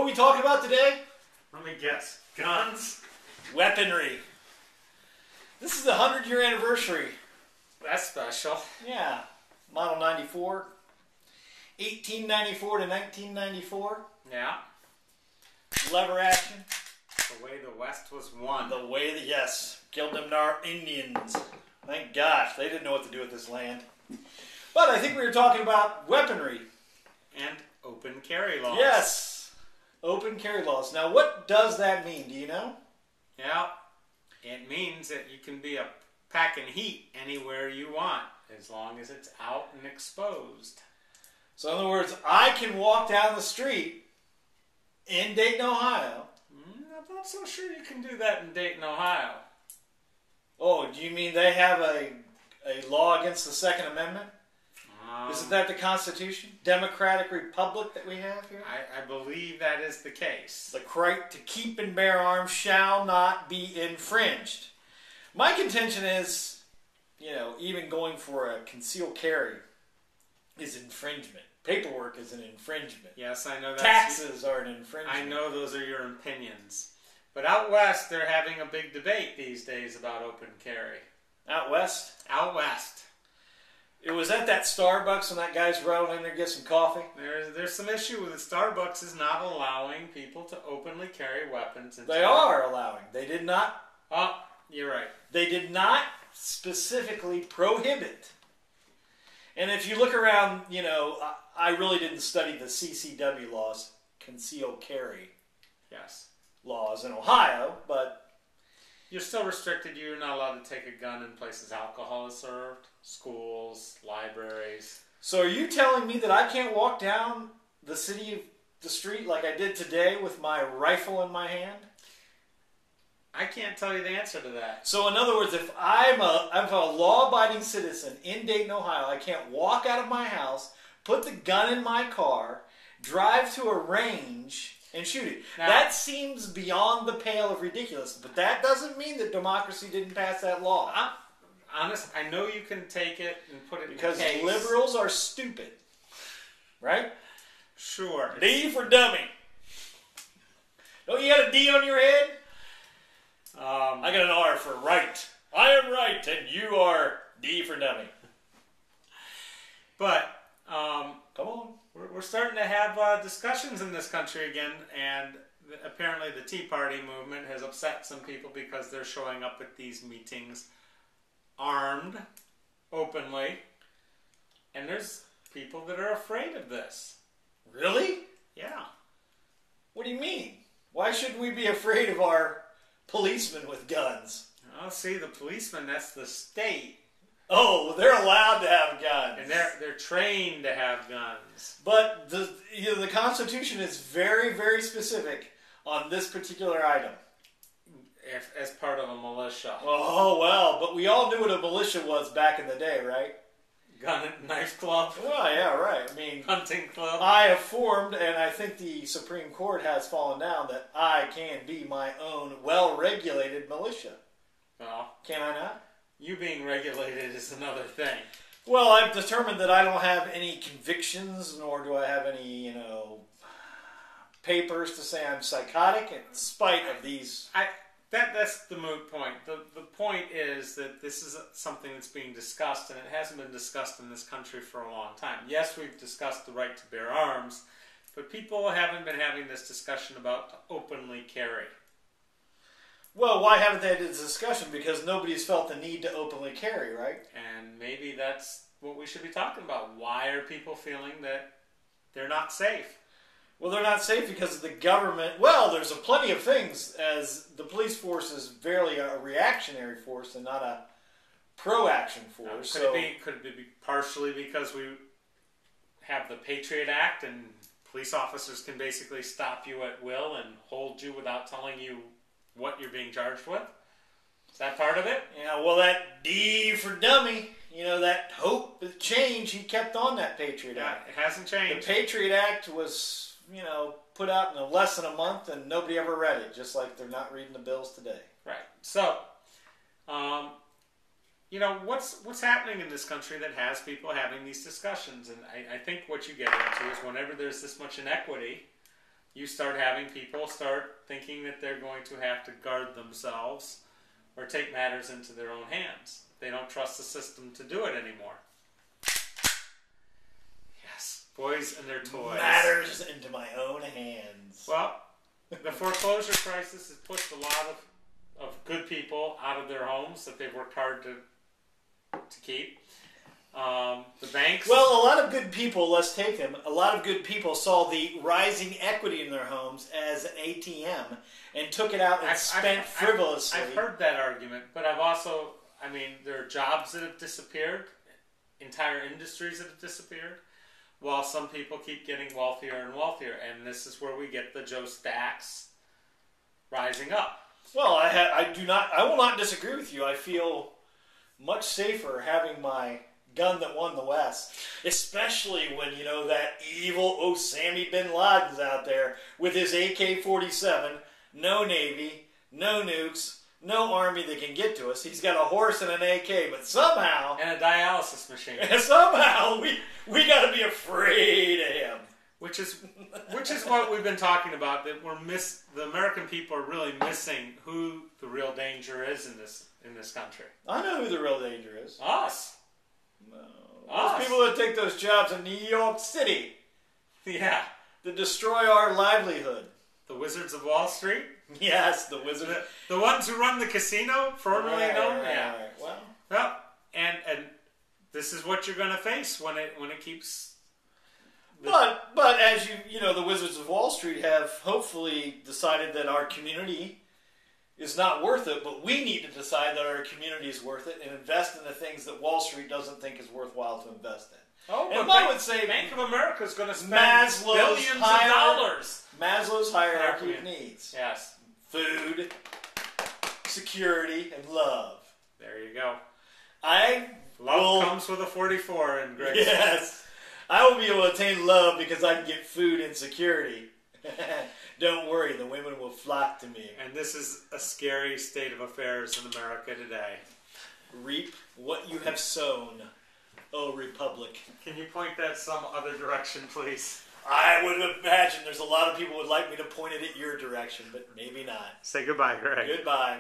we talking about today? Let me guess. Guns? Weaponry. This is the 100-year anniversary. That's special. Yeah. Model 94. 1894 to 1994. Yeah. Lever action. The way the West was won. The way that, yes. Killed them Nar Indians. Thank gosh. They didn't know what to do with this land. But I think we were talking about weaponry. And open carry laws. Yes. Open carry laws. Now, what does that mean? Do you know? Yeah. It means that you can be packing heat anywhere you want, as long as it's out and exposed. So, in other words, I can walk down the street in Dayton, Ohio. I'm not so sure you can do that in Dayton, Ohio. Oh, do you mean they have a law against the Second Amendment? Isn't that the Constitution? Democratic Republic that we have here? I believe that is the case. The right to keep and bear arms shall not be infringed. My contention is, even going for a concealed carry is infringement. Paperwork is an infringement. Yes, I know that. Taxes are an infringement. I know those are your opinions. But out west, they're having a big debate these days about open carry. Out west? Out west. It was at that Starbucks when that guy's rolling in there to get some coffee. There's some issue with it. Starbucks is not allowing people to openly carry weapons. They are allowing. They did not. Oh, you're right. They did not specifically prohibit. And if you look around, I really didn't study the CCW laws, concealed carry. Yes. Laws in Ohio, but you're still restricted. You're not allowed to take a gun in places alcohol is served, schools, libraries. So are you telling me that I can't walk down the street like I did today with my rifle in my hand? I can't tell you the answer to that. So in other words, if I'm a law-abiding citizen in Dayton, Ohio, I can't walk out of my house, put the gun in my car, drive to a range and shoot it. Now, that seems beyond the pale of ridiculous, but that doesn't mean that democracy didn't pass that law. Honest, I know you can take it and put it because in the case. Liberals are stupid, right? Sure. D for dummy. Don't you got a D on your head? I got an R for right. I am right, and you are D for dummy. But come on. We're starting to have discussions in this country again, and apparently the Tea Party movement has upset some people because they're showing up at these meetings armed, openly, and there's people that are afraid of this. Really? Yeah. What do you mean? Why should we be afraid of our policemen with guns? Oh, see, the policemen, that's the state. Oh, they're allowed to have guns. And they're trained to have guns. But the Constitution is very, very specific on this particular item. As part of a militia. Oh, well, but we all knew what a militia was back in the day, right? Gun and knife club. Well, yeah, right. I mean, hunting club. I have formed, and I think the Supreme Court has fallen down, that I can be my own well-regulated militia. Well, can I not? You being regulated is another thing. Well, I've determined that I don't have any convictions, nor do I have any, papers to say I'm psychotic, in spite of these. That's the moot point. The point is that this is something that's being discussed, and it hasn't been discussed in this country for a long time. Yes, we've discussed the right to bear arms, but people haven't been having this discussion about openly carry. Well, why haven't they had this discussion? Because nobody's felt the need to openly carry, right? And maybe that's what we should be talking about. Why are people feeling that they're not safe? Well, they're not safe because of the government. Well, there's plenty of things, as the police force is barely a reactionary force and not a pro-action force. Could it be partially because we have the Patriot Act and police officers can basically stop you at will and hold you without telling you what you're being charged with? Is that part of it? Yeah, well, that D for dummy, that hope of change, he kept on that Patriot Act. It hasn't changed. The Patriot Act was, put out in less than a month, and nobody ever read it, just like they're not reading the bills today. Right. So, what's happening in this country that has people having these discussions? And I think what you get into is whenever there's this much inequity, you start having people start thinking that they're going to have to guard themselves or take matters into their own hands. They don't trust the system to do it anymore. Yes, boys and their toys. Matters into my own hands. Well, the foreclosure crisis has pushed a lot of good people out of their homes that they've worked hard to keep. The banks... Well, a lot of good people, let's take them, a lot of good people saw the rising equity in their homes as an ATM and took it out and spent frivolously. I've heard that argument, but I've also, I mean, there are jobs that have disappeared, entire industries that have disappeared, while some people keep getting wealthier and wealthier, and this is where we get the Joe Stacks rising up. Well, I will not disagree with you. I feel much safer having my gun that won the West, especially when, you know, that evil Osama bin Laden's out there with his AK-47, no Navy, no nukes, no army that can get to us. He's got a horse and an AK, but somehow... And a dialysis machine. Somehow we got to be afraid of him. Which is what we've been talking about, that the American people are really missing who the real danger is in this country. I know who the real danger is. Us. No. Those people that take those jobs in New York City. Yeah. That destroy our livelihood. The Wizards of Wall Street? Yes, the Wizards. The ones who run the casino, formerly known? Yeah. Right. Well, and this is what you're going to face when it keeps... But as you know, the Wizards of Wall Street have hopefully decided that our community is not worth it, but we need to decide that our community is worth it and invest in the things that Wall Street doesn't think is worthwhile to invest in. Oh, and I would say Bank of America is going to spend billions of dollars. Maslow's hierarchy of needs. Yes. Food, security, and love. There you go. Love comes with a 44 in Greg's. Yes. I will be able to attain love because I can get food and security. Don't worry, the women will flock to me. And this is a scary state of affairs in America today. Reap what you have sown, O Republic. Can you point that some other direction, please? I would imagine there's a lot of people who would like me to point it at your direction, but maybe not. Say goodbye, Greg. Goodbye.